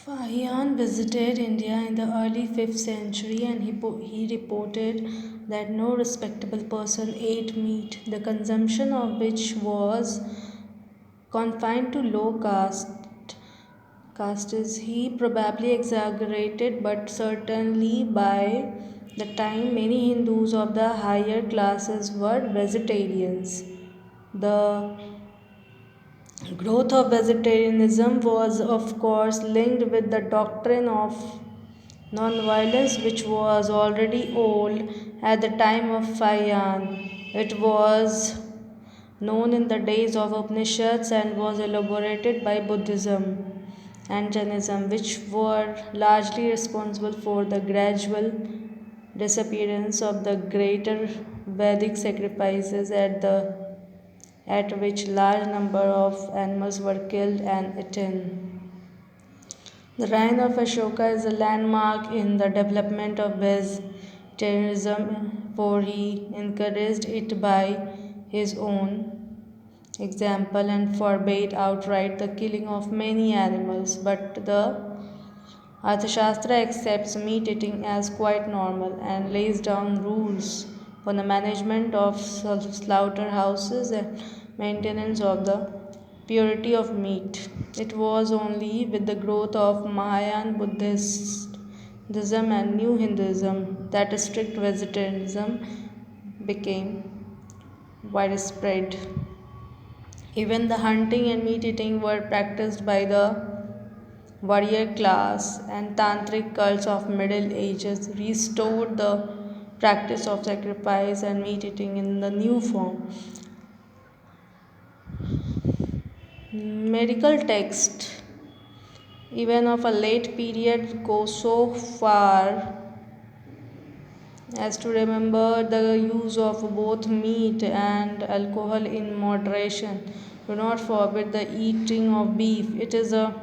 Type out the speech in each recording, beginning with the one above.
Fahien visited India in the early 5th century and he reported that no respectable person ate meat, the consumption of which was confined to low castes. He probably exaggerated, but certainly by the time many Hindus of the higher classes were vegetarians. The growth of vegetarianism was, of course, linked with the doctrine of nonviolence, which was already old at the time of Fahien. It was known in the days of Upanishads and was elaborated by Buddhism and Jainism, which were largely responsible for the gradual disappearance of the greater Vedic sacrifices at which large number of animals were killed and eaten. The reign of Ashoka is a landmark in the development of vegetarianism, for he encouraged it by his own example and forbade outright the killing of many animals. But the Arthashastra accepts meat eating as quite normal and lays down rules for the management of slaughterhouses and maintenance of the purity of meat. It was only with the growth of Mahayana Buddhism and New Hinduism that strict vegetarianism became widespread. Even the hunting and meat eating were practiced by the warrior class and tantric cults of Middle Ages restored the practice of sacrifice and meat eating in the new form. Medical texts, even of a late period, go so far as to remember the use of both meat and alcohol in moderation. Do not forbid the eating of beef. It is a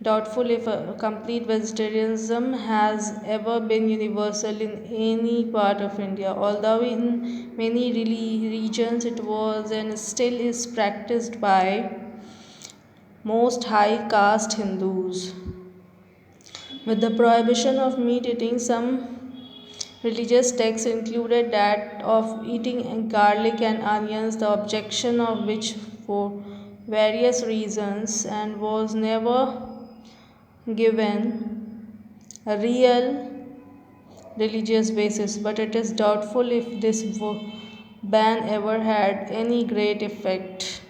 doubtful if a complete vegetarianism has ever been universal in any part of India, although in many regions it was and still is practiced by most high caste Hindus. With the prohibition of meat eating, some religious texts included that of eating garlic and onions, the objection of which for various reasons and was never given a real religious basis, but it is doubtful if this ban ever had any great effect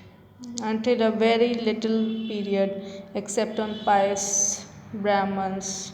until a very little period, except on pious Brahmins.